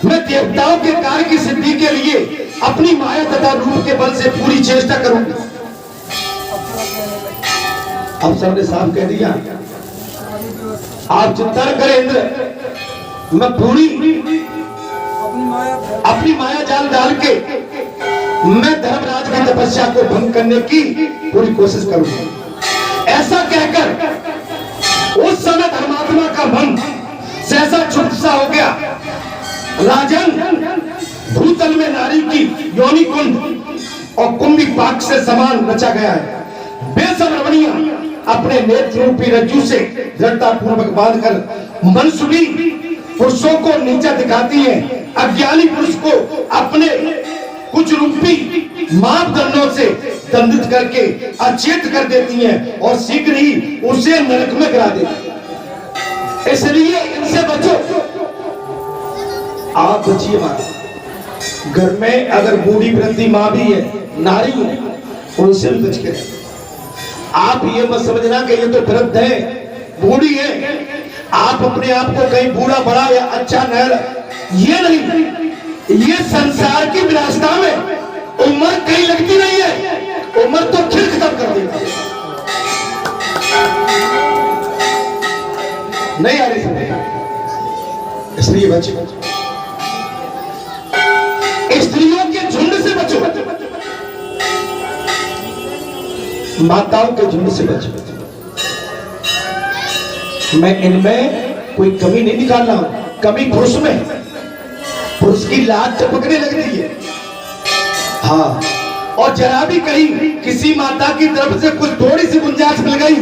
मैं देवताओं के कार्य की सिद्धि के लिए अपनी माया तथा रूप के बल से पूरी चेष्टा करूंगा। अफसर ने साफ कह दिया, आप चिंता न करें इंद्र, मैं पूरी अपनी माया जाल डाल के मैं धर्मराज की तपस्या को भंग करने की पूरी कोशिश करूंगा। ऐसा कहकर उस समय धर्मात्मा का मन सहसा चुप सा हो गया। राजन, भूतल में नारी की योनि कुंड और कुंभी पाक से समान रचा गया है। बेसब्रमणिया अपने नेत्र रूपी रज्जू से दृढ़ता पूर्वक बांधकर मनसुबी पुरुषों को नीचा दिखाती है। अज्ञानी पुरुष को अपने कुछ रूपी मापदंडों से दंडित करके अचेत कर देती हैं और शीघ्र ही उसे नरक में गिरा देती हैं। इसलिए इनसे बचो। आप बचिए मां। घर में अगर बूढ़ी वृद्धि मां भी है, नारी है, उनसे भी बच के रहे। आप ये मत समझना कि ये तो वृद्ध है, बूढ़ी है, आप अपने आप को कहीं बूढ़ा बड़ा या अच्छा न, ये नहीं। ये संसार की विलासिता में उम्र कहीं लगती नहीं है, उम्र तो खिल खत्म कर देती है। नहीं आ रही समझ, इसलिए बचो। स्त्रियों के झुंड से बचो, माताओं के झुंड से बचो। मैं इनमें कोई कमी नहीं निकाल रहा हूं, कमी पुरुष में है। पुरुष की लाज टपकने लगती है। हाँ, और जरा भी कहीं किसी माता की तरफ से कुछ थोड़ी सी गुंजाइश मिल गई,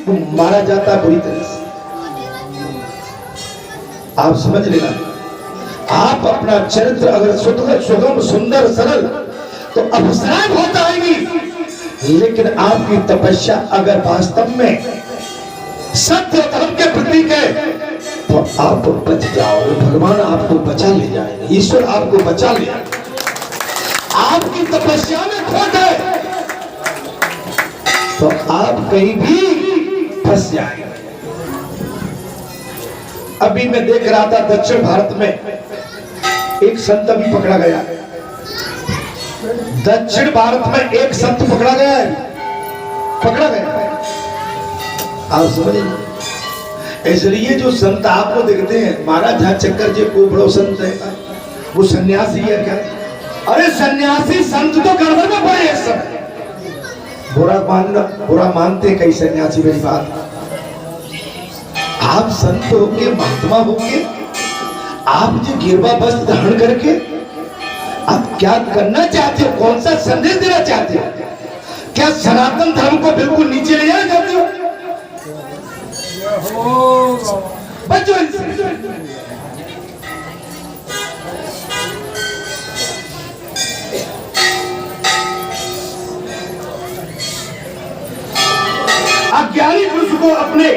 वो मारा जाता बुरी तरह से। आप समझ लेना, आप अपना चरित्र अगर सुगम सुंदर सरल तो अप्सराएं बहुत आएंगी, लेकिन आपकी तपस्या अगर वास्तव में सत्य धर्म के प्रतीक है तो आप बच जाओगे। भगवान आपको बचा ले जाएगा, ईश्वर आपको बचा ले जाएगा। आपकी तपस्या में खोट है तो आप कहीं भी फंस जाएंगे। अभी मैं देख रहा था दक्षिण भारत में एक संत भी पकड़ा गया। दक्षिण भारत में एक संत पकड़ा गया है, पकड़ा गया। आप समझिए, इसलिए जो संत आपको देखते हैं, महाराज झा चक्कर जी को बड़ो संत है, वो सन्यासी है क्या? अरे सन्यासी संत तो गड़बड़ में पड़े हैं सब। बुरा मानते कई सन्यासी। मेरी बात, आप संत होके, महात्मा होके, आप जो गिरवा वस्त्र धारण करके आप क्या करना चाहते हो? कौन सा संदेश देना चाहते हो? क्या सनातन धर्म को बिल्कुल नीचे ले जाना चाहते हो? बच्चों अज्ञानी पुरुष को अपने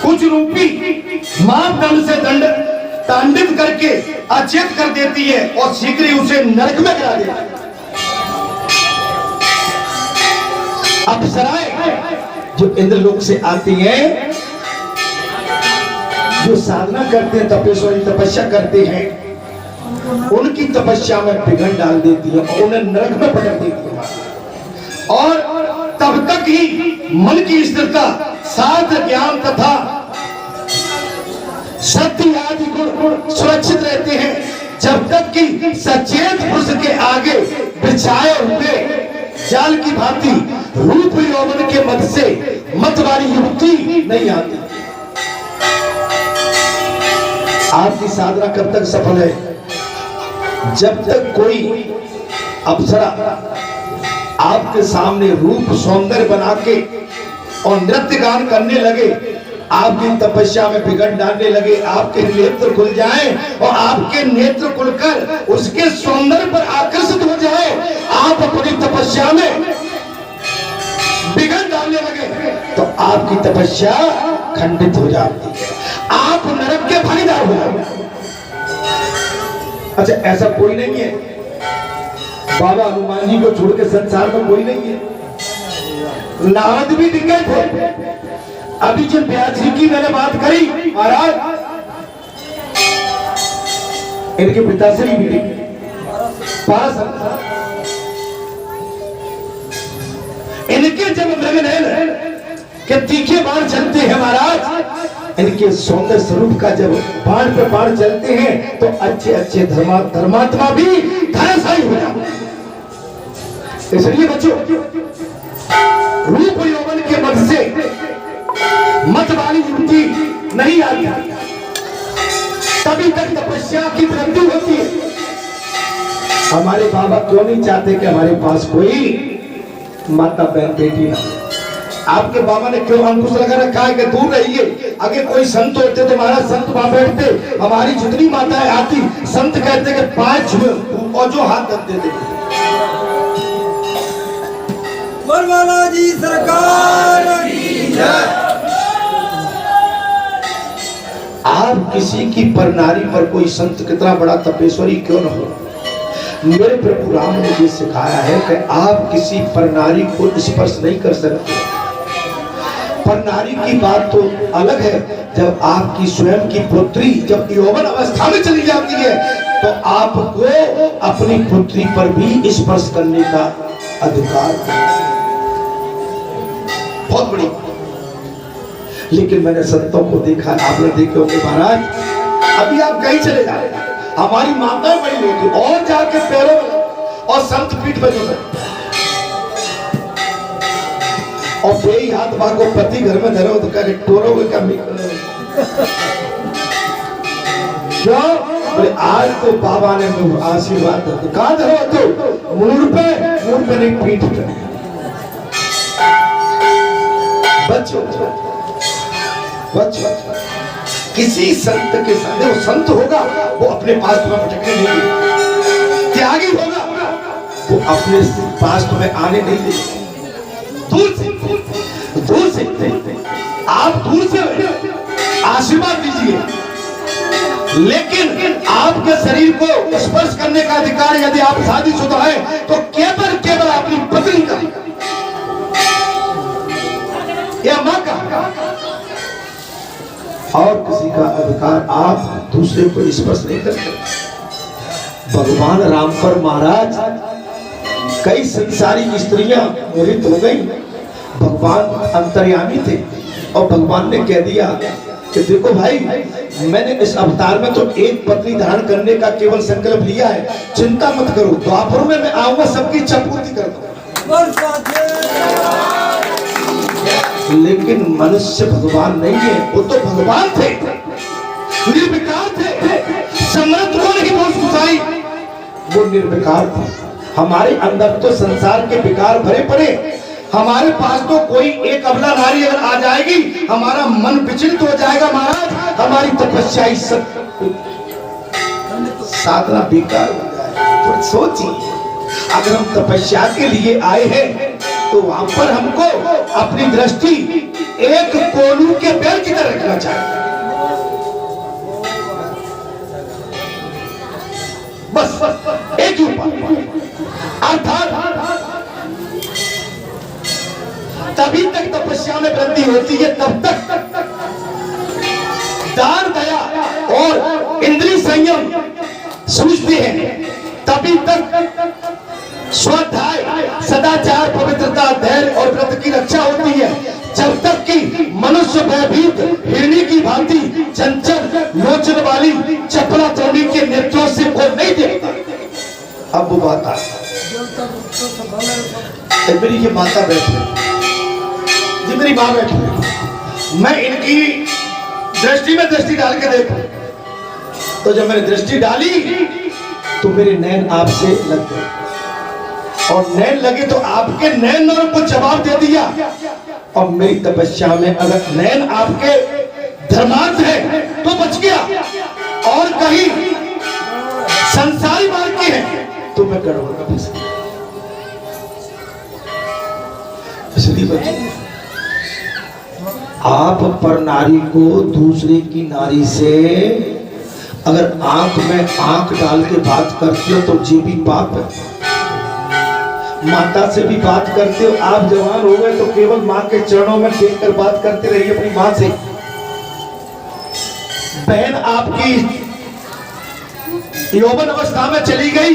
कुछ रूपी मापदंड से दंड तांडित करके अचेत कर देती है और शीघ्र ही उसे नरक में गिरा देती है। अप्सराएं जो इंद्रलोक से आती हैं, जो साधना करते हैं, तपेश्वरी तपस्या करते हैं, उनकी तपस्या में विघ्न डाल देती है और उन्हें नरक में पटक देती है। और तब तक ही मन की स्थिरता, साध ज्ञान तथा शक्ति आदि गुण सुरक्षित रहते हैं, जब तक कि सचेत पुरुष के आगे बिछाए हुए जाल की भांति रूप यौवन के मत से मत वाली युक्ति नहीं आती। आपकी साधना कब तक सफल है? जब तक कोई अप्सरा आपके सामने रूप सौंदर्य बना के और नृत्य गान करने लगे, आपकी तपस्या में विघ्न डालने लगे, आपके नेत्र खुल जाएं और आपके नेत्र खुलकर उसके सौंदर्य पर आकर्षित हो जाए, आप अपनी तपस्या में विघ्न डालने लगे तो आपकी तपस्या खंडित हो जाती है, आप नरक के भागीदार हो जाते। अच्छा, ऐसा कोई नहीं है, बाबा हनुमान जी को छोड़ के संसार में कोई नहीं है। नारद भी दिखे थे। अभी जब व्यास जी की मैंने बात करी, महाराज इनके पिताश्री भी 12 साल। इनके जब मृगनयन के तीखे बाण चलते हैं महाराज, इनके सौंदर्य स्वरूप का जब बाण पे बाण चलते हैं तो अच्छे अच्छे धर्मात्मा भी धराशायी हो जाते। इसलिए बच्चों, रूप यौवन के मद से मत वाली युवती नहीं आती, तभी तक तपस्या की वृद्धि होती है। हमारे बाबा क्यों नहीं चाहते कि हमारे पास कोई माता बहन बेटी ना? आपके बाबा ने क्यों अंकुश लगा रखा है कि दूर रहिए? अगर कोई संत होते तो महाराज संत वहां बैठते, हमारी जितनी माताएं आती संत कहते कि पांच छुए और जो हाथ रख देते। बरवाला जी सरकार की जय। आप किसी की पर नारी पर कोई संत कितना बड़ा तपेश्वरी क्यों न हो, मेरे प्रभु राम ने ये सिखाया है कि आप किसी पर नारी को स्पर्श नहीं कर सकते। पर नारी की बात तो अलग है, जब आपकी स्वयं की पुत्री जब यौवन अवस्था में चली जाती है तो आपको अपनी पुत्री पर भी स्पर्श करने का अधिकार है। बहुत बड़ी। लेकिन मैंने संतों को देखा, आपने देखे होंगे महाराज, अभी आप कहीं चले जाए, हमारी माताएं बड़ी होती और जाके पैरों में और संत पीठ पे जो और बेई हाथ को पति घर में धरो तो कहे टोरोगे क्या? क्यों? आज तो बाबा ने आशीर्वाद दिया। कहां धरो? तो मुंह पे नहीं, पीठ पे। बच्चों किसी संत के साथ, वो संत होगा वो अपने पास तुम्हें भटकने नहीं देगा, त्यागी होगा वो अपने पास तुम्हें आने नहीं देगा। दूर से आप दूर से आशीर्वाद दीजिए, लेकिन आपके शरीर को स्पर्श करने का अधिकार यदि आप शादीशुदा है तो केवल अपनी पत्नी का या मां का, और किसी का अधिकार आप दूसरे को स्पर्श नहीं कर सकते। भगवान राम पर महाराज कई संसारी स्त्रियां मोहित हो गई। भगवान अंतर्यामी थे और भगवान ने कह दिया कि देखो भाई, मैंने इस अवतार में तो एक पत्नी धारण करने का केवल संकल्प लिया है, चिंता मत करो, द्वापर में मैं आऊंगा सबकी इच्छा पूर्ति कर दूंगा। लेकिन मनुष्य भगवान नहीं है, वो तो भगवान थे, निर्विकार थे, समर्थ को नहीं बहुत घुसाई, वो निर्विकार था। हमारे अंदर तो संसार के विकार भरे पड़े, हमारे पास तो कोई एक अबला नारी अगर आ जाएगी हमारा मन विचलित हो जाएगा महाराज, हमारी तपस्या सब साधना बेकार हो जाएगी। तो सोचिए, अगर हम तपस्या के लिए आए हैं तो वहां पर हमको अपनी दृष्टि एक कोलू के बैल की तरह रखना चाहिए। बस एक ही उपाय, अर्थात तभी तक तपस्या में वृद्धि होती है, तब तक दान, दया और इंद्रिय संयम सूझते हैं, तभी तक स्वाध्याय, सदाचार, पवित्रता, धैर्य और व्रत की रक्षा होती है। जब तक कि मनुष्य भयभीत हिरणी की भांति चंचल लोचन वाली चपला चौड़ी के नेत्रों से को नहीं देखता। अब वो बात आ मेरी ये माता बैठी, ये मेरी माँ बैठी, मैं इनकी दृष्टि में दृष्टि डाल के देखूं तो जब मैंने दृष्टि डाली तो मेरे नैन आपसे लग गए, और नैन लगे तो आपके नैन ने उनको जवाब दे दिया। और मेरी तपस्या में अगर नैन आपके धर्मार्थ है तो बच गया, और कहीं संसारी मार्ग के है तो मैं गड़बड़ में फंस गया। इसलिए बच्चों, आप पर नारी को दूसरे की नारी से अगर आंख में आंख डाल के बात करते हो तो ये भी पाप है। माता से भी बात करते हो, आप जवान हो गए तो केवल माँ के चरणों में देखकर बात करते रहिए अपनी माँ से। बहन आपकी यौवन अवस्था में चली गई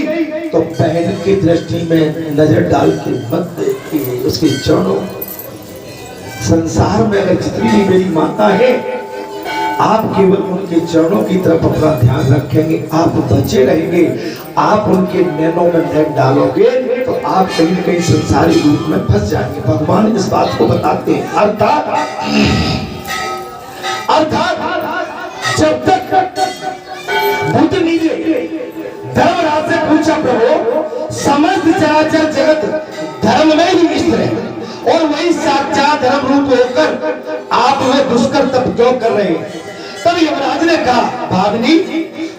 तो बहन की दृष्टि में नजर डाल के मत देखिए उसके चरणों। संसार में अगर जितनी भी मेरी माता है, आप केवल उनके चरणों की तरफ अपना ध्यान रखेंगे, आप बचे रहेंगे। आप उनके नैनों में नैन डालोगे तो आप कहीं न कहीं संसारी रूप में फंस जाएंगे। भगवान इस बात को बताते हैं। अर्थात जब तक बुद्ध ने धर्मराज से पूछा, प्रभु समस्त चराचर जगत धर्म में ही स्थिर है और वही साक्षात धर्म रूप होकर आप में दुष्कर तप क्यों कर रहे हैं? तब यमराज ने कहा, भावनी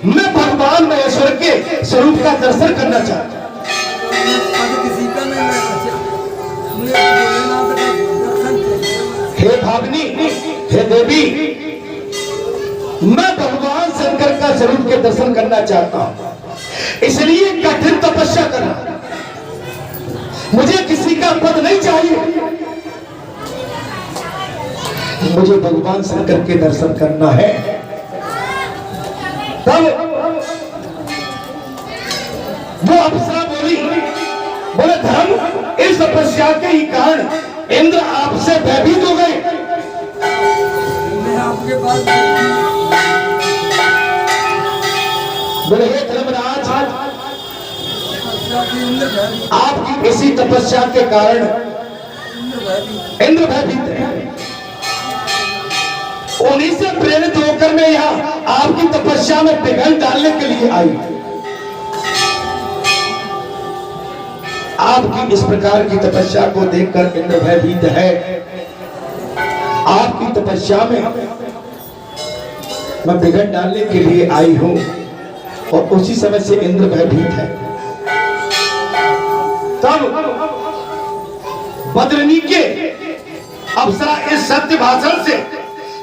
मैं भगवान महेश्वर के स्वरूप का दर्शन करना चाहता हूं। हे भावनी, हे देवी, मैं भगवान शंकर का स्वरूप के दर्शन करना चाहता हूं, इसलिए कठिन तपस्या करना। मुझे किसी का पद नहीं चाहिए, मुझे भगवान शंकर के दर्शन करना है। तब वो अप्सरा बोली, बोले धर्म इस तपस्या के ही कारण इंद्र आपसे भयभीत हो गए। मैं आपके पास बोले हे धर्मराज, आपकी इसी तपस्या के कारण इंद्र भयभीत है। उन्हीं से प्रेरित होकर मैं यहाँ आपकी तपस्या में विघ्न डालने के लिए आई। आपकी इस प्रकार की तपस्या को देखकर इंद्र भयभीत है। आपकी तपस्या में मैं विघ्न डालने के लिए आई हूं और उसी समय से इंद्र भयभीत है। तब बदरनी के अप्सरा इस सत्य भाषण से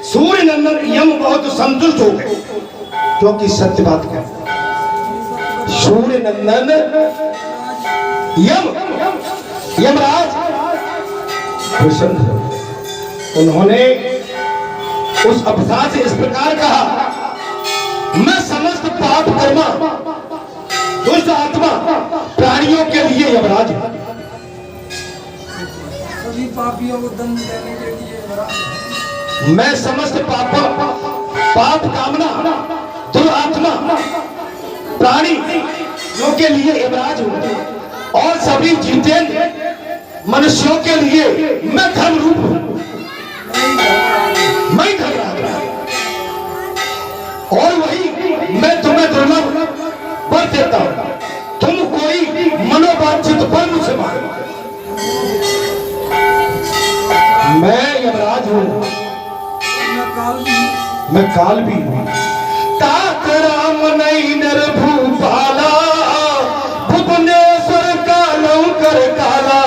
सूर्य नंदन यम बहुत संतुष्ट हो गए, क्योंकि सत्य बात क्या, सूर्य नंदन यमराज प्रसन्न हो। उन्होंने उस अप्सरा से इस प्रकार कहा, मैं समस्त पाप कर्मा दुष्ट आत्मा प्राणियों के लिए यमराज हूं। सभी पापियों को दंड देने के लिए मैं समस्त पाप कामना दुरात्मा प्राणियों के लिए यमराज हूं और सभी जितेंद्र मनुष्यों के लिए मैं धर्म रूप हूं। मैं धर्मराज और वही मैं तुम्हें दुर्लभ वर देता हूं। तुम कोई मनोवांछित वर मुझसे मांगो। मैं यमराज हूं, मैं काल भी हूं। तात राम नहीं नर भूपाला, भुवनेश्वर कालों कर काला।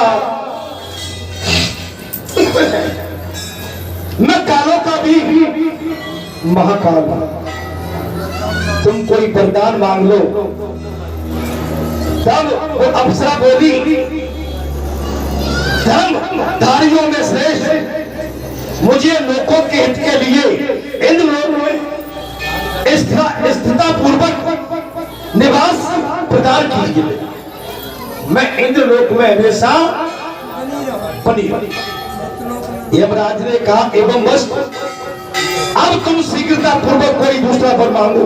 मैं कालों का भी महाकाल हूं। तुम कोई वरदान मांग लो। तब वो अप्सरा बोली, धर्मधारियों में श्रेष्ठ मुझे लोगों के हित के लिए इंद्र लोक में स्थिरता पूर्वक निवास प्रदान कीजिए। मैं इंद्र लोक में हमेशा बनी। यमराज ने कहा, एवं बस अब तुम शीघ्रता पूर्वक कोई दूसरा वर मांगो।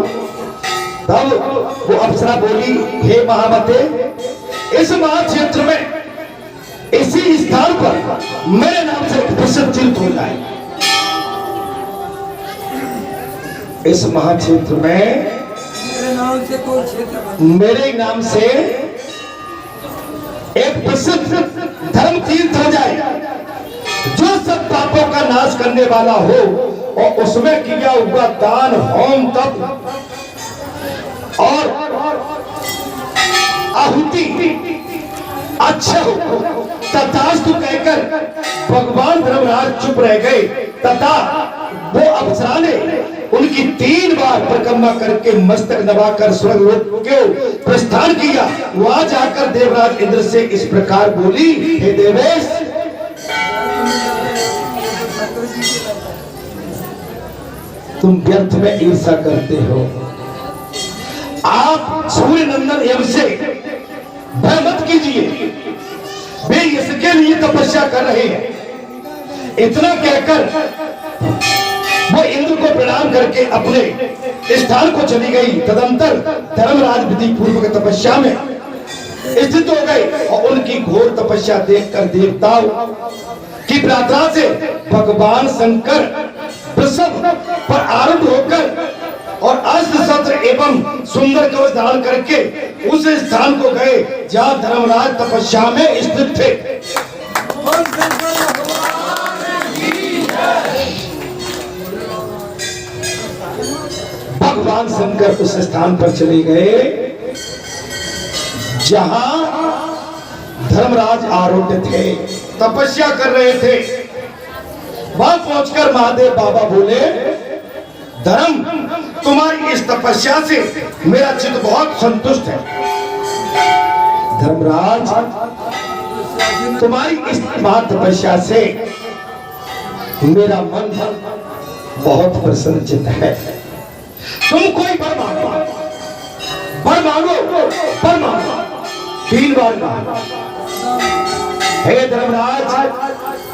तब वो अप्सरा बोली, हे महामते, इस महाक्षेत्र में इसी स्थान पर मेरे नाम से प्रसिद्ध तीर्थ हो जाए। इस महाक्षेत्र में मेरे नाम से कोई क्षेत्र, मेरे नाम से एक प्रसिद्ध धर्म तीर्थ हो जाए, जो सब पापों का नाश करने वाला हो और उसमें किया हुआ दान होम तप और आहुति अच्छा हो। तथास्तु कहकर भगवान धर्मराज चुप रह गए तथा वो अप्सरा ने उनकी 3 बार परिक्रमा करके मस्तक दबाकर स्वर्ग लोक को प्रस्थान किया। वहां जाकर देवराज इंद्र से इस प्रकार बोली, हे देवेश, तुम व्यर्थ में ईर्ष्या करते हो। आप सूर्य नंदन यम से भय मत कीजिए, वे इसके लिए तपस्या कर रहे हैं। इतना कहकर वो इंद्र को प्रणाम करके अपने स्थान को चली गई। तदंतर धर्मराज विधि पूर्वक तपस्या में स्थित हो गए और उनकी घोर तपस्या देखकर देवताओं की प्रार्थना से भगवान शंकर वृषभ पर आरूढ़ होकर और अस्त्र शस्त्र एवं सुंदर कवच धारण करके उस स्थान को गए जहां धर्मराज तपस्या में स्थित थे। बोल शंकर भगवान की जय। भगवान शंकर उस स्थान पर चले गए जहां धर्मराज आरूढ़ थे, तपस्या कर रहे थे। वहां पहुंचकर महादेव बाबा बोले, धर्म तुम्हारी इस तपस्या से मेरा चित्त बहुत संतुष्ट है। धर्मराज तुम्हारी इस महान तपस्या से मेरा मन बहुत प्रसन्नचित्त है। तुम कोई वर मांगो, वर मांगो, वर मांगो। 3 बार कहा, हे धर्मराज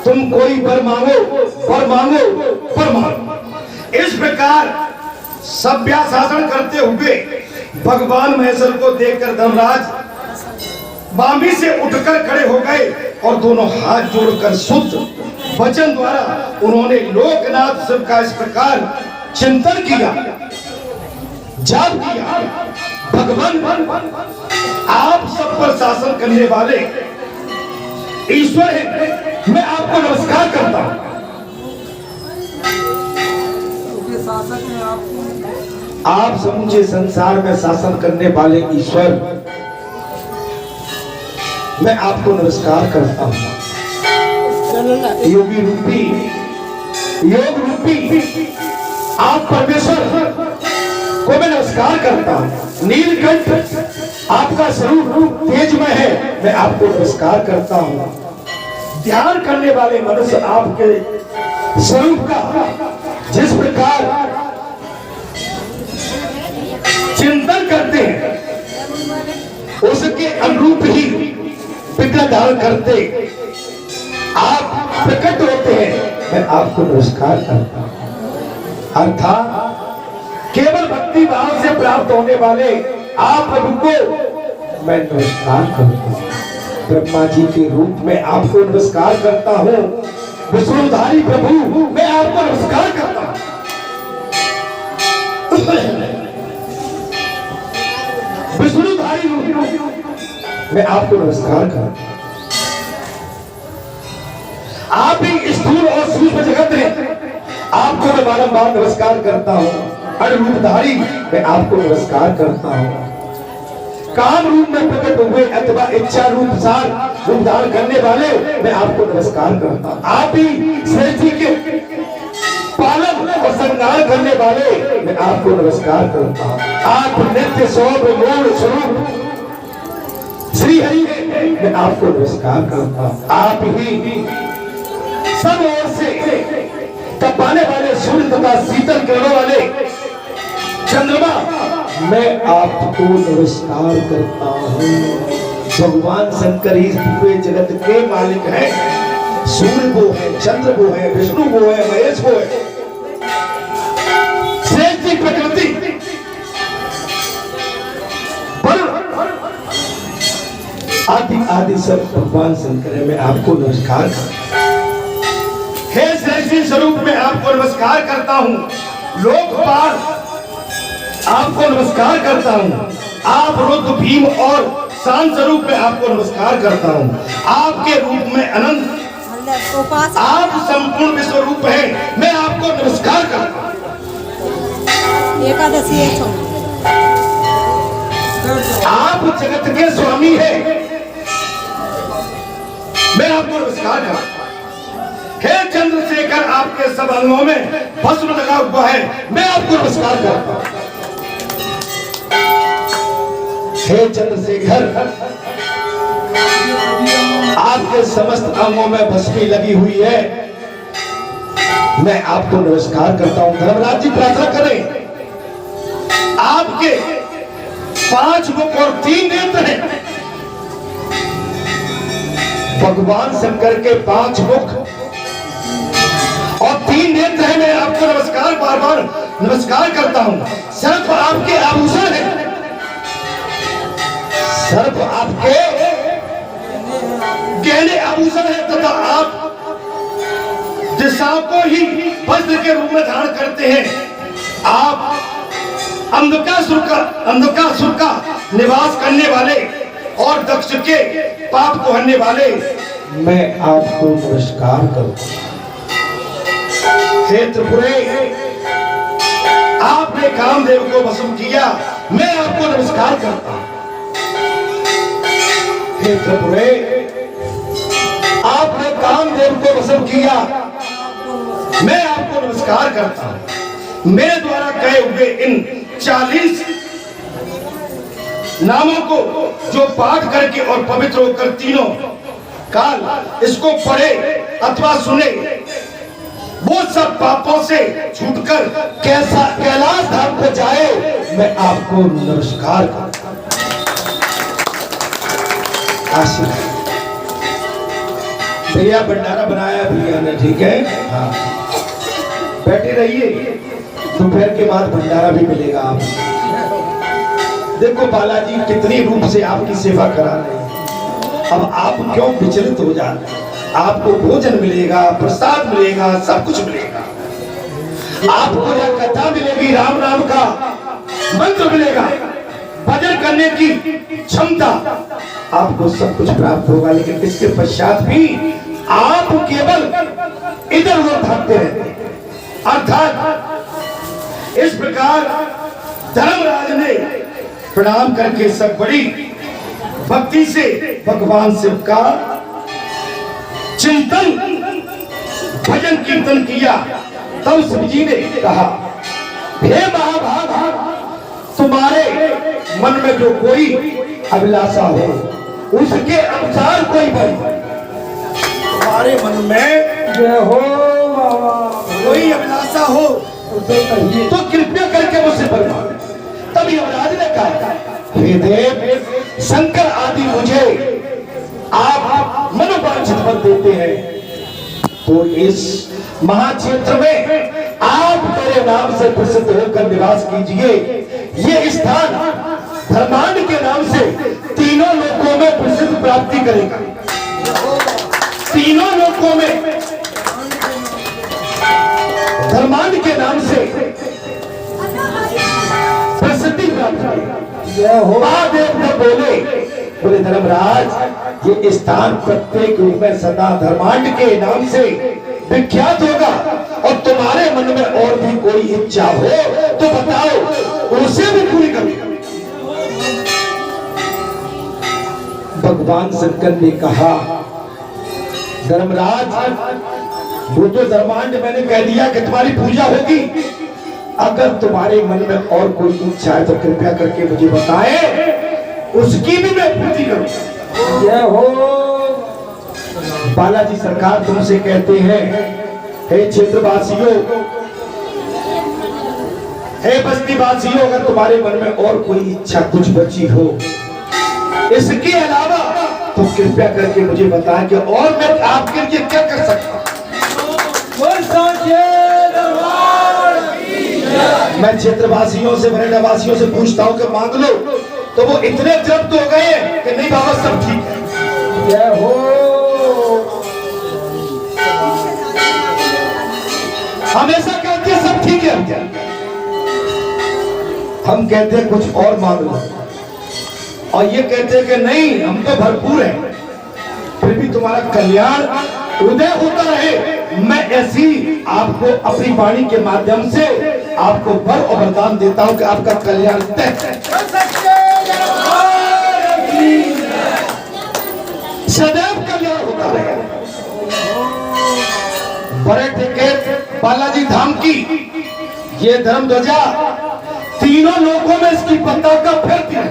तुम कोई वर मांगो, वर मांगो, वर मांगो। इस प्रकार सभ्याशासन करते हुए भगवान महेश्वर को देखकर धर्मराज बामी से उठकर खड़े हो गए और दोनों हाथ जोड़कर शुद्ध वचन द्वारा उन्होंने लोकनाथ शिव का इस प्रकार चिंतन किया, जाप किया। भगवान आप सब पर शासन करने वाले ईश्वर हैं, मैं आपको नमस्कार करता हूं। शासक में आपको आप समूचे संसार में शासन करने वाले ईश्वर, मैं आपको नमस्कार करता हूं। योगी रूपी, योग रूपी आप परमेश्वर को मैं नमस्कार करता हूं। नीलकंठ आपका स्वरूप तेजमय है, मैं आपको नमस्कार करता हूं। ध्यान करने वाले मनुष्य आपके स्वरूप का जिस प्रकार चिंतन करते हैं उसके अनुरूप ही विग्रह धारण करते आप प्रकट होते हैं, मैं आपको नमस्कार करता हूं। अर्थात केवल भक्ति भाव से प्राप्त होने वाले आप प्रभु को मैं नमस्कार करता हूं। ब्रह्मा जी के रूप में आपको नमस्कार करता हूं। विष्णुधारी प्रभु मैं आपको नमस्कार करता हूं। विष्णुधारी रूप मैं आपको नमस्कार करता हूं। आप ही स्थूल और सूक्ष्म जगत हैं, आपको मैं बारंबार नमस्कार करता हूं। अणुरूपधारी मैं आपको नमस्कार करता हूं। काम रूप में प्रकट हुए अथवा इच्छा रूप सार रूप धारण करने वाले मैं आपको नमस्कार करता हूं। आप ही सृष्टि के पालन और संहार करने वाले मैं आपको नमस्कार करता हूं। आप नित्य सौम्य मूल स्वरूप श्री हरि मैं आपको नमस्कार करता हूं। आप ही सब ओर से तपाने वाले सूर्य तथा शीतल किरणों वाले चंद्रमा मैं आपको नमस्कार करता हूं। भगवान शंकर ही पूरे जगत के मालिक हैं। सूर्य वो है, चंद्र वो है, विष्णु वो है, महेश वो है। सृष्टि प्रकृति आदि आदि सब भगवान शंकर है, मैं आपको नमस्कार करता हूं। हे सृष्टि स्वरूप में आपको नमस्कार करता हूं। लोकपाल आपको नमस्कार करता हूं। आप रुद्र भीम और शांत स्वरूप में आपको नमस्कार करता हूं। आपके रूप में अनंत आप संपूर्ण विश्व रूप हैं, मैं आपको नमस्कार करता हूं। एकादशी आप जगत के स्वामी हैं, मैं आपको नमस्कार करता हूं। हे चंद्रशेखर आपके सब अंगों में भस्म लगा हुआ है, मैं आपको नमस्कार करता हूं। हे चंद्रशेखर आपके समस्त अंगों में भस्मी लगी हुई है, मैं आपको नमस्कार करता हूं। धर्मराज जी प्रार्थना करें आपके 5 मुख और 3 नेत्र हैं। भगवान शंकर के 5 मुख और 3 नेत्र हैं। मैं आपको नमस्कार, बार बार नमस्कार करता हूं। सर्प आपके आभूषण है, सर्प आपके गहने आभूषण है, तथा आप दिशाओं को ही वस्त्र के रूप में धारण करते हैं। आप अंधकासुर का निवास करने वाले और दक्ष के पाप को हरने वाले, मैं आपको नमस्कार करता हूं। हे त्रिपुरे, आपने कामदेव को भस्म किया, मैं आपको नमस्कार करता हूं। हे त्रिपुरे, आपने कामदेव को भस्म किया, मैं आपको नमस्कार करता हूं। मेरे द्वारा कहे हुए इन 40 नामों को जो पाठ करके और पवित्र होकर तीनों काल इसको पढ़े अथवा सुने, वो सब पापों से छूटकर कैसा कैलाश धाम पे जाए, मैं आपको नमस्कार करता हूं। आशीर्वाद भैया, भंडारा बनाया भैया ने, ठीक है? हाँ, बैठे रहिए, दोपहर के बाद भंडारा भी मिलेगा आपको। देखो बालाजी कितनी रूप से आपकी सेवा करा रहे हैं। अब आप क्यों विचलित हो जाते हैं? आपको भोजन मिलेगा, प्रसाद मिलेगा, सब कुछ मिलेगा। आपको यह कथा मिलेगी, राम नाम का मंत्र मिलेगा, भजन करने की क्षमता, आपको सब कुछ प्राप्त होगा। लेकिन इसके पश्चात भी आप केवल इधर उधर भागते रहते हैं। अर्थात इस प्रकार धर्मराज ने प्रणाम करके सब बड़ी भक्ति से भगवान शिव का चिंतन भजन कीर्तन किया। तब शिव जी ने कहा, हे महाभाग, तुम्हारे मन में जो कोई अभिलाषा हो, उसके अनुसार कोई बन। तुम्हारे मन में जय हो बाबा, कोई अभिलाषा हो तो कृपया करके मुझसे फरमाओ। तब यमराज ने कहा, हे देव, शंकर आदि मुझे आप मनोवांछित वर देते हैं, तो इस महाक्षेत्र में आप मेरे नाम से प्रसिद्ध होकर निवास कीजिए। ये स्थान धर्मांड के नाम से तीनों लोकों में प्रसिद्ध प्राप्ति करेगा। तीनों लोकों में धर्मांड के नाम से प्रसिद्धि प्राप्त करेगा। महादेव ने बोले धर्मराज, ये स्थान प्रत्येक रूप में सदा धर्मांड के नाम से विख्यात होगा, और तुम्हारे मन में और भी कोई इच्छा हो तो बताओ, उसे भी पूरी करेगा। भगवान शंकर ने कहा, धर्मराज, वो तो धर्मांड मैंने कह दिया कि तुम्हारी पूजा होगी। अगर तुम्हारे मन में और कोई इच्छा है तो कृपया करके मुझे बताएं, उसकी भी मैं पूर्ति करूंगा। जय हो बालाजी सरकार तुमसे कहते हैं, हे क्षेत्रवासियों, हे बस्तीवासियों, अगर तुम्हारे मन में और कोई इच्छा कुछ बची हो इसके अलावा तो कृपया करके मुझे बताएं कि और मैं आपके लिए क्या कर सकता हूं। मैं क्षेत्रवासियों से, वरणावासियों से पूछता हूं कि मांग लो, तो वो इतने तृप्त हो गए कि नहीं बाबा सब ठीक है। जय हो, हमेशा कहते हैं सब ठीक है, हम कहते हैं कुछ और मांग लो, और ये कहते हैं कि नहीं हम तो भरपूर हैं, फिर भी तुम्हारा कल्याण उदय होता रहे। मैं ऐसी आपको अपनी वाणी के माध्यम से आपको वर और वरदान देता हूं कि आपका कल्याण तय है। सदैव कल्याण होता रहे। बड़े टिकट बालाजी धाम की ये धर्म ध्वजा तीनों लोगों में इसकी पताका फैलती है।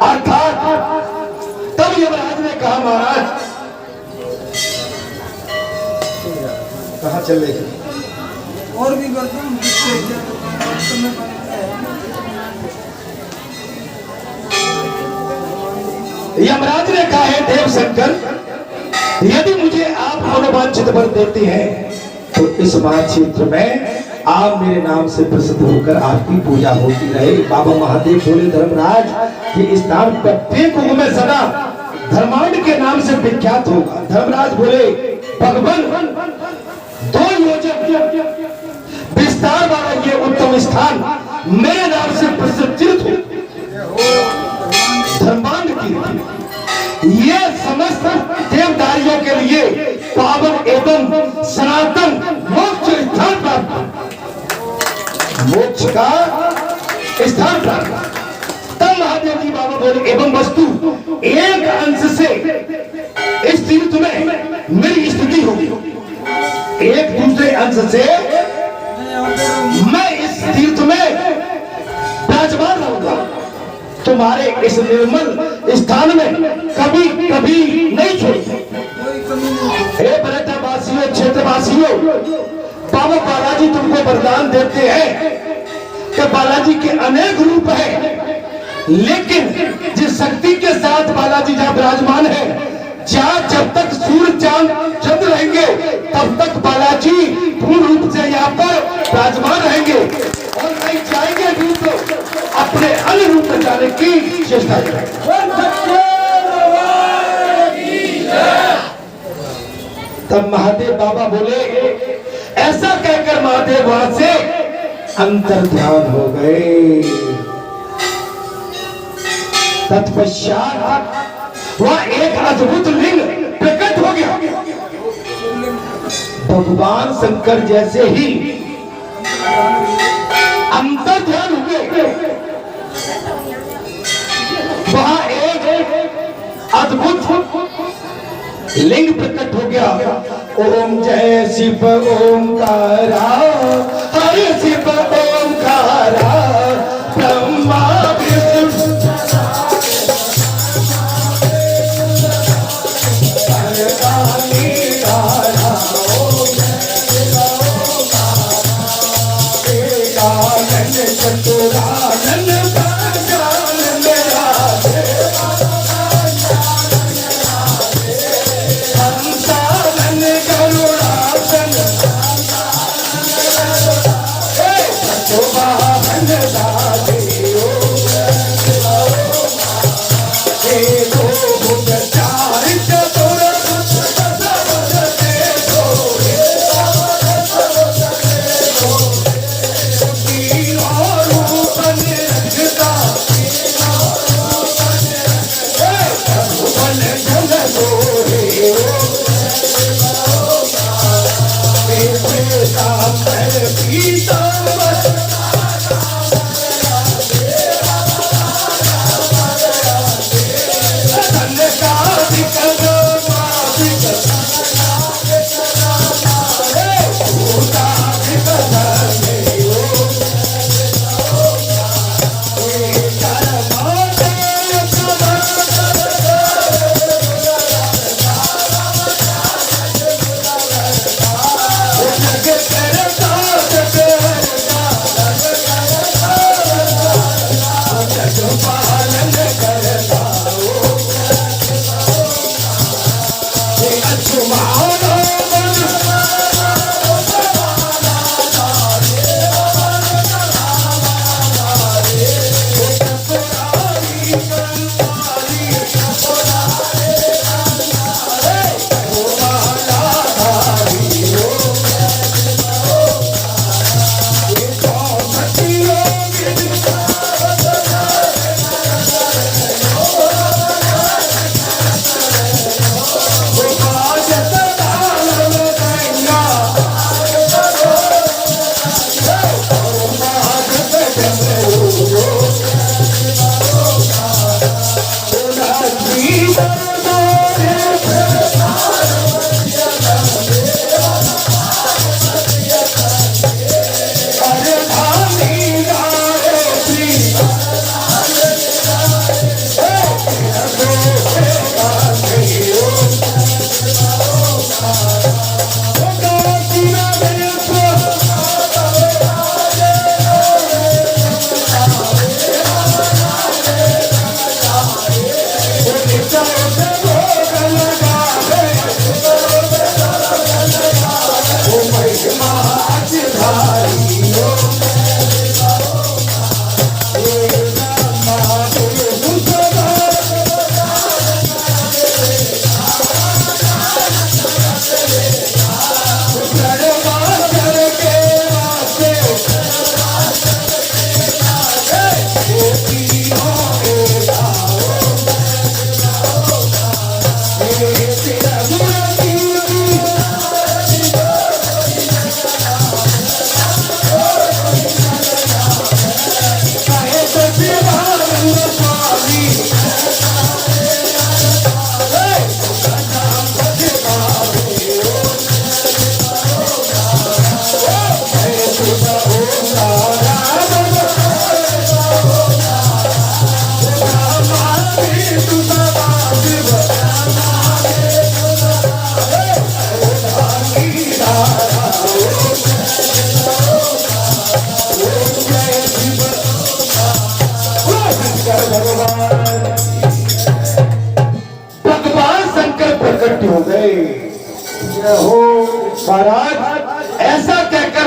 अर्थात तब यमराज ने कहा, महाराज कहां चले गए? और भी करता हूँ जिससे समय बनता है। यमराज ने कहा है देव शंकर, यदि मुझे आप मनोवांछित वर देते हैं तो इस महाक्षेत्र में आप मेरे नाम से प्रसिद्ध होकर आपकी पूजा होती रहे। बाबा महादेव बोले धर्मराज ये स्थान प्रत्येक युग में सदा धर्मांड के नाम से विख्यात होगा। धर्मराज बोले भगवान 2 योजन विस्तार वाला ये उत्तम स्थान मेरे नाम से प्रसिद्ध हो। धर्मांड की ये समस्त देवदारियों के लिए पावन एवं सनातन मोक्ष स्थान प्राप्त, मोक्ष का स्थान प्राप्त। तब महादेव जी बाबा बोले एवं वस्तु एक अंश से इस तीर्थ में मेरी स्थिति होगी, एक दूसरे अंश से मैं इस तीर्थ में विराजमान रहूंगा। तुम्हारे इस निर्मल स्थान में कभी कभी नहीं छोड़ूंगा। कोई कमी नहीं। हे पर्यटनवासियों, क्षेत्रवासियों, बाबा बालाजी तुमको वरदान देते हैं कि बालाजी के अनेक रूप हैं, लेकिन जिस शक्ति के साथ बालाजी जहाँ विराजमान है, जहाँ जब तक सूर्य चांद चंद्र रहेंगे तब तक बालाजी पूर्ण रूप से यहाँ पर विराजमान रहेंगे और नहीं चाहेंगे भी तो अपने अन्य रूप में जाने की चेष्टा करेंगे। तब महादेव बाबा बोले, ऐसा कहकर महादेव वहां से अंतर ध्यान हो गए। तत्पश्चात वह एक अद्भुत लिंग प्रकट हो गया। भगवान शंकर जैसे ही अंतर ध्यान हुए, वहां एक अद्भुत लिंग प्रकट हो गया। ओम जय शिव ओमकारा, हरे शिव ओमकारा, ब्रह्मा विष्णु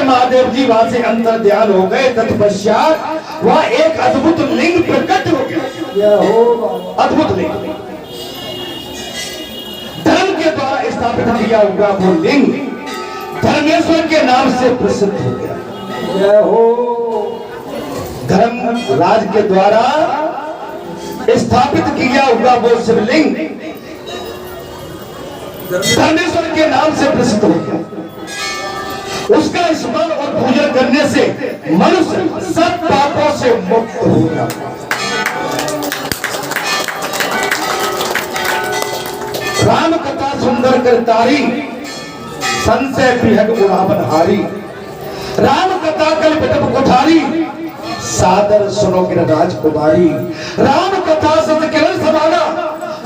महादेव जी वहां से अंतर ध्यान हो गए। तत्पश्चात वहां एक अद्भुत लिंग प्रकट हो गया। जय हो बाबा। अद्भुत लिंग धर्म के द्वारा स्थापित किया हुआ वो लिंग धर्मेश्वर के नाम से प्रसिद्ध हो गया। जय हो। धर्म राज के द्वारा स्थापित किया हुआ वो शिवलिंग धर्मेश्वर के नाम से प्रसिद्ध हो गया। उसका स्मरण और पूजन करने से मनुष्य सब पापों से मुक्त हो गया। राम कथा सुंदर करतारी संशय विहग उड़ावन हारी। राम कथा कल बिटप कोठारी सादर सुनो गिरराज कुमारी। राम कथा सत किरण समाना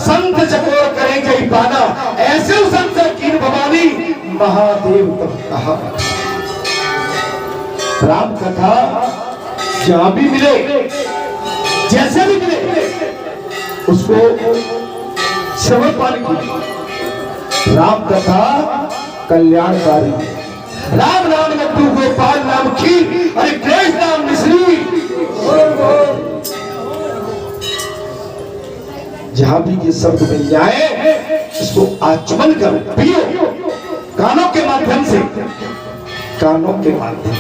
संत चकोर करें जय पाना। ऐसे संत कीन भवानी महादेव तब कहा। राम कथा जहां भी मिले जैसे भी मिले उसको श्रवण पानी की। राम कथा कल्याणकारी। राम नाम लड्डू गोपाल नाम खीर अरे कृष्ण नाम मिश्री। जहां भी ये शब्द मिल जाए इसको आचमन करो पियो कानों के माध्यम से। कानों के माध्यम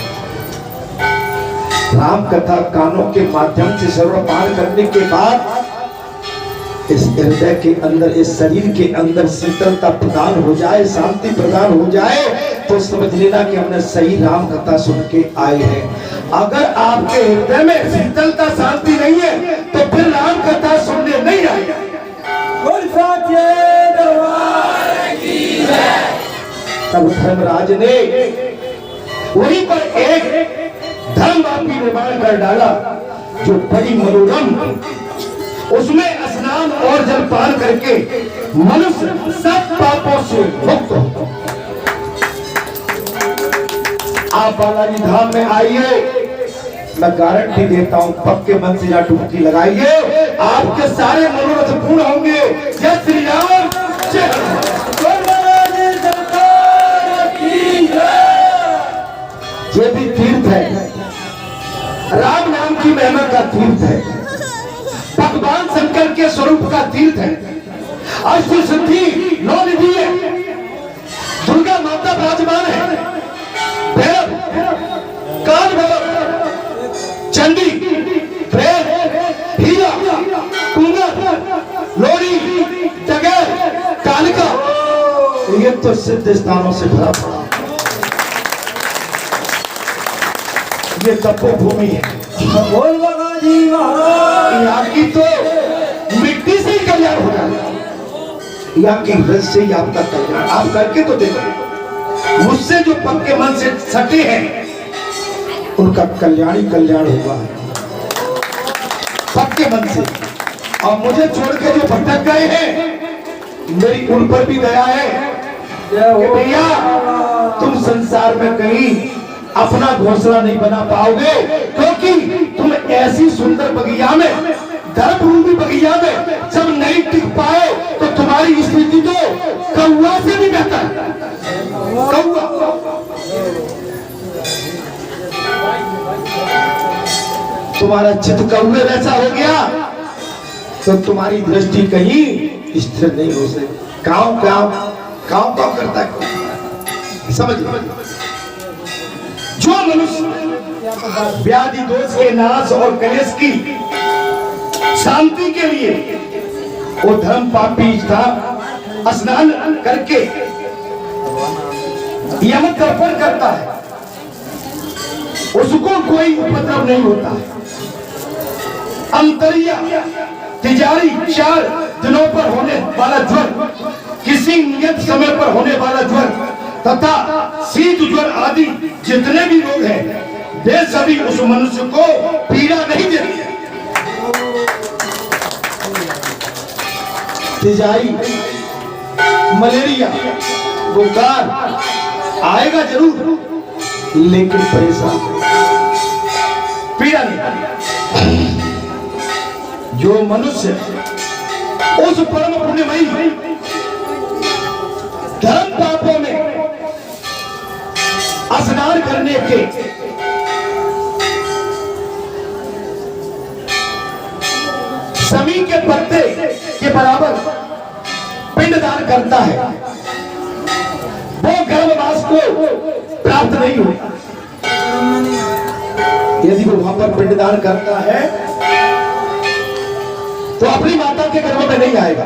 राम कथा कानों के माध्यम से सर्वपान करने के बाद इस हृदय के अंदर इस शरीर के अंदर शीतलता प्रदान हो जाए शांति प्रदान हो जाए तो समझ लेना कि हमने सही राम कथा सुन के आए हैं। अगर आपके हृदय में शीतलता शांति नहीं है तो फिर राम कथा सुनने नहीं आए। तब धर्मराज ने वहीं पर एक धर्मवापी निर्माण कर डाला जो बड़ी मनोरम। उसमें स्नान और जलपान करके मनुष्य सब पापों से मुक्त हो। आप बालाजी धाम में आइए मैं गारंटी देता हूं पक्के मन से यहाँ डुबकी लगाइए आपके सारे मनोरथ पूर्ण होंगे। जय श्री राम। ये भी तीर्थ है राम नाम की महिमा का तीर्थ है। भगवान शंकर के स्वरूप का तीर्थ है। अष्ट सिद्धि 9 निधि है। दुर्गा माता विराजमान है। भैरव काल भैरव चंडी प्रेम हीरा कुंगर लोरी जगह कालिका ये तो सिद्ध स्थानों से भरा पड़ा। ये तपोभूमि है। बोल बाबा जी महाराज। यहाँ की तो मिट्टी से ही कल्याण हो जाता। यहाँ की रस से ही आपका कल्याण आप करके तो देखो। मुझसे जो पक्के मन से सटे हैं उनका कल्याण ही कल्याण होगा पक्के मन से। और मुझे छोड़ के जो भटक गए हैं मेरी उन पर भी दया है कि भैया तुम संसार में कहीं अपना घोंसला नहीं बना पाओगे क्योंकि तुम ऐसी सुंदर बगिया में धर्मभूमि बगिया में जब नहीं टिक पाए तो तुम्हारी स्थिति तो कौआ से भी बेहतर। कौआ तुम्हारा चित्त कौए वैसा हो गया तो तुम्हारी दृष्टि कहीं स्थिर नहीं हो सकती। काव काव काव काव करता है। समझ जो मनुष्य व्याधि दोष के नाश और कलेश की शांति के लिए वो धर्म पापी था स्नान करके यम तर्पण करता है उसको कोई उपद्रव नहीं होता। अंतरिया तिजारी 4 दिनों पर होने वाला ज्वर किसी नियत समय पर होने वाला ज्वर तथा शीत ज्वर आदि जितने भी रोग हैं वे सभी उस मनुष्य को पीड़ा नहीं देती है। तिजारी मलेरिया बुखार आएगा जरूर लेकिन परेशान पीड़ा नहीं। जो मनुष्य उस परम पुण्यमयी धर्म पापों में पिंडदान करने के समी के पत्ते के बराबर पिंडदान करता है, वो गर्भवास को प्राप्त नहीं होता। यदि वो वहां पर पिंडदान करता है तो अपनी माता के गर्भ में नहीं आएगा,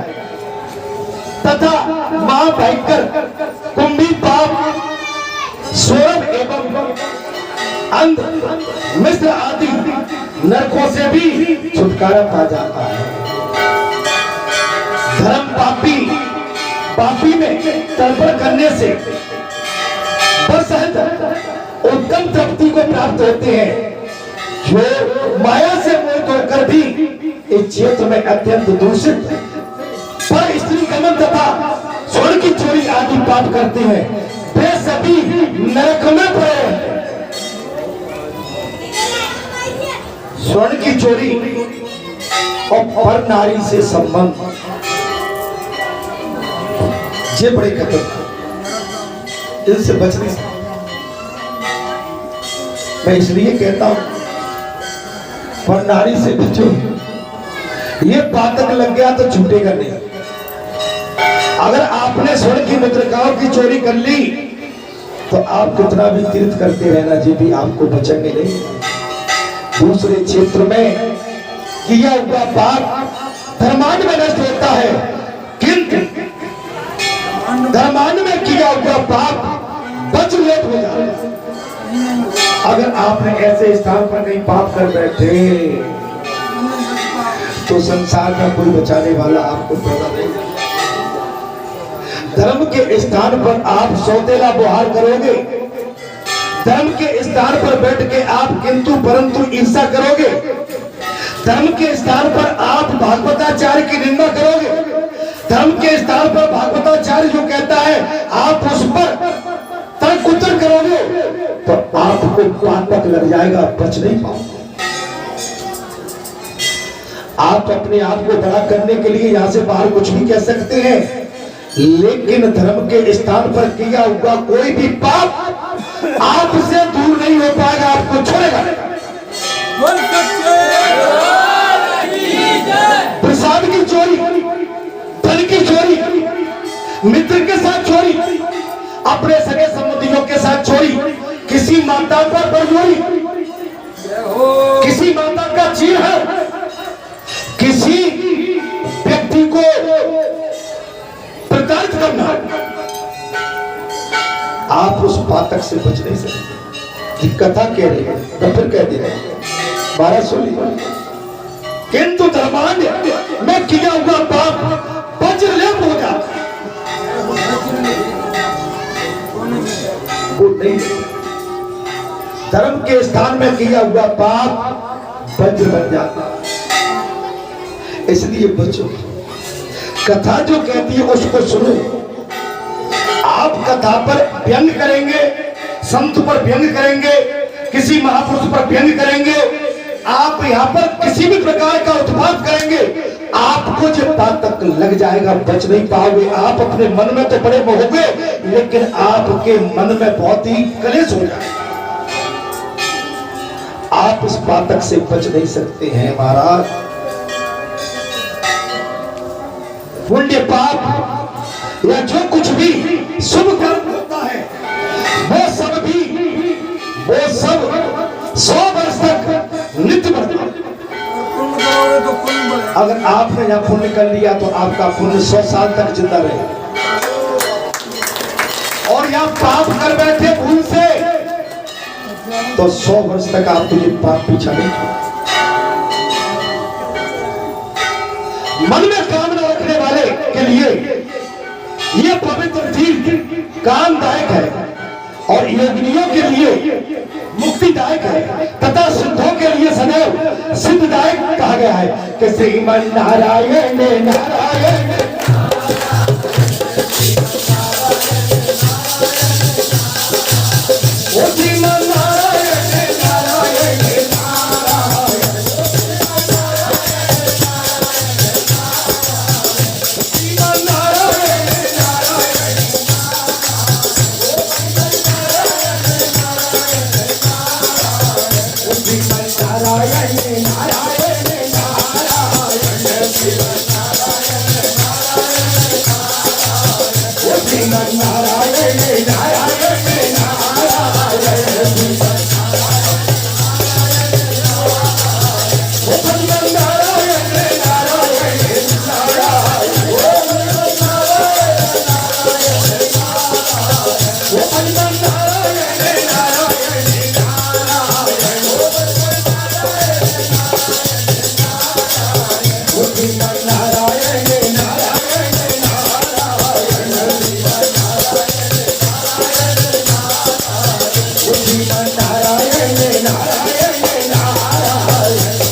तथा महाभयंकर कुंभी पाप सौरभ एवं अंध मिश्र आदि नरकों से भी छुटकारा पा जाता है। धर्म पापी में तर्पण करने से उत्तम तृप्ति को प्राप्त होते हैं, जो माया से मोहित होकर भी इस क्षेत्र में अत्यंत दूषित पर स्त्री गमन तथा स्वर्ण की चोरी आदि पाप करते हैं, वे सभी नरक में पड़े। स्वर्ण की चोरी और पर नारी से संबंध ये बड़े खतरनाक, इनसे बच नहीं सकते। मैं इसलिए कहता हूं पर नारी से बचो, ये पातक लग गया तो छूटेगा नहीं। अगर आपने स्वर्ण की मुद्रिकाओं की चोरी कर ली तो आप कितना भी तीर्थ करते रहना जी भी आपको बचेंगे नहीं। दूसरे क्षेत्र में किया हुआ पाप धर्मांध में नष्ट होता है, किंतु धर्मांध में किया हुआ पाप वज्रलेप हो जाता है। अगर आपने ऐसे स्थान पर कहीं पाप कर बैठे तो संसार में कोई बचाने वाला आपको पैदा नहीं। धर्म के स्थान पर आप सौतेला बुहार करोगे, धर्म के स्थान पर बैठ के आप किंतु परंतु ईर्षा करोगे, धर्म के स्थान पर आप भागवताचार्य की निंदा करोगे, धर्म के स्थान पर भागवताचार्य जो कहता है आप उस पर तर्क उत्तर करोगे तो आपको पातक लग जाएगा, बच नहीं पाओगे। आप अपने आप को बड़ा करने के लिए यहां से बाहर कुछ भी कह सकते हैं, लेकिन धर्म के स्थान पर किया हुआ कोई भी पाप आपसे दूर नहीं हो पाएगा, आपको छोड़ेगा। प्रसाद की चोरी, धन की चोरी, मित्र के साथ चोरी, अपने सगे संबंधियों के साथ चोरी, किसी माता पर बरजोरी, किसी माता का चीर है, किसी व्यक्ति को प्रताड़ित करना, आप उस पातक से बच नहीं सकते। कथा कह रही है तो फिर कह दे रहे हैं 12 सुन लीजिए। किंतु धर्मांध में किया हुआ पाप वज्रलेप हो जाता है, वो नहीं। धर्म के स्थान में किया हुआ पाप वज्र बन जाता है, इसलिए बचो। कथा जो कहती है उसको सुनो। आप कथा पर व्यंग करेंगे, संत पर व्यंग करेंगे, किसी महापुरुष पर व्यंग करेंगे, आप यहाँ पर किसी भी प्रकार का उत्पात करेंगे, आपको जो पातक लग जाएगा, बच नहीं पाओगे। आप अपने मन में तो बड़े होंगे, लेकिन आपके मन में बहुत ही कलेश हो जाएगा, आप इस पातक से बच नहीं सकते हैं महाराज। पुण्य पाप या जो कुछ भी शुभ कर्म होता है वो सब 100 वर्ष तक नित्य बढ़ता है। अगर आपने यहाँ पुण्य कर लिया तो आपका पुण्य 100 साल तक जिंदा रहेगा, और यहाँ पाप कर बैठे भूल से तो 100 वर्ष तक आपको ये पाप पीछा नहीं छोड़ेगा। मन में कामना रखने वाले के लिए ये पवित्र तीर्थ कामदायक है, और योगिनियों के लिए मुक्तिदायक है, तथा सिद्धों के लिए सदैव सिद्धदायक कहा गया है कि श्रीमन नारायण नारायण नारायण नारायण नारायण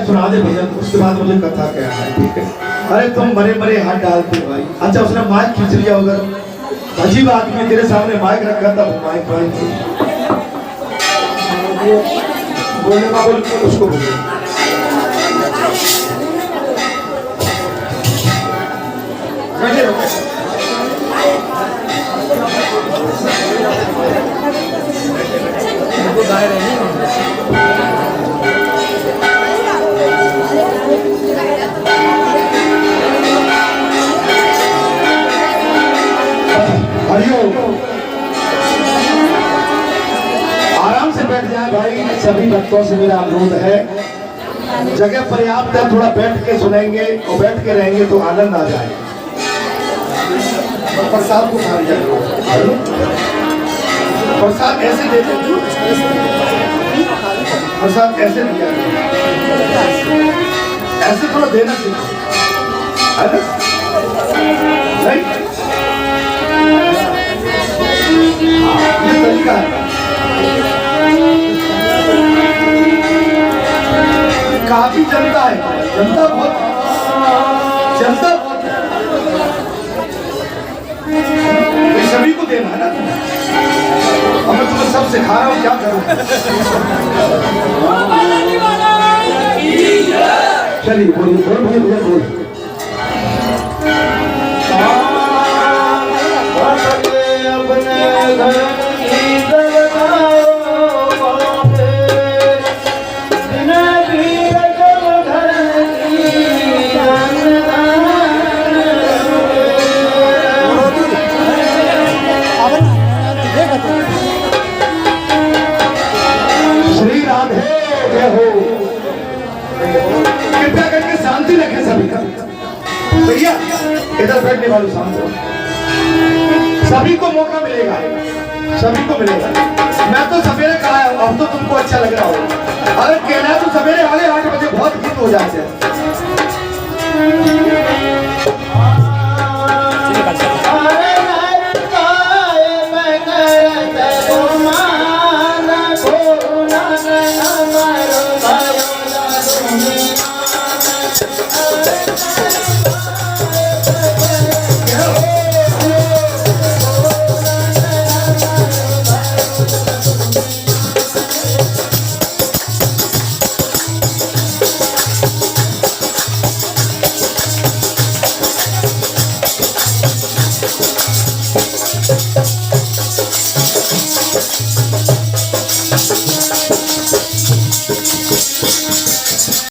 सुना दे भैया, उसके बाद मुझे कथा कहना है, ठीक है? अरे तुम बड़े बड़े हाथ डालते भाई। अच्छा उसने माइक खींच लिया होगा, अजीब आदमी तेरे सामने माइक रखा था, माइक बोलने का बोल उसको बोले सभी भक्तों से मेरा अनुरोध है, जगह पर्याप्त है, थोड़ा बैठ के सुनेंगे और बैठ के रहेंगे तो आनंद आ जाए। प्रसाद को खा जाए, प्रसाद ऐसे देते, प्रसाद ऐसे दिया, ऐसे थोड़ा देना सीखो, है ना? नहीं, ये तरीका है। काफी जनता है, जनता बहुत है। ये सभी को देना है ना। अब मैं तुम्हें सब सिखा रहा हूँ, क्या करूँ? चलिए बोलिए, बोल भैया, भैया बोल। अपने घर की श्री राधे जय हो। कृपया करके शांति रखें सभी का। भैया इधर बैठने वालों शांत हो, सभी को मौका मिलेगा, सभी को मिलेगा। मैं तो सवेरे कहा है, अब तो तुमको अच्छा लग रहा हो। अगर कहना है तो सवेरे वाले 8 बजे बहुत गीत हो जाते हैं।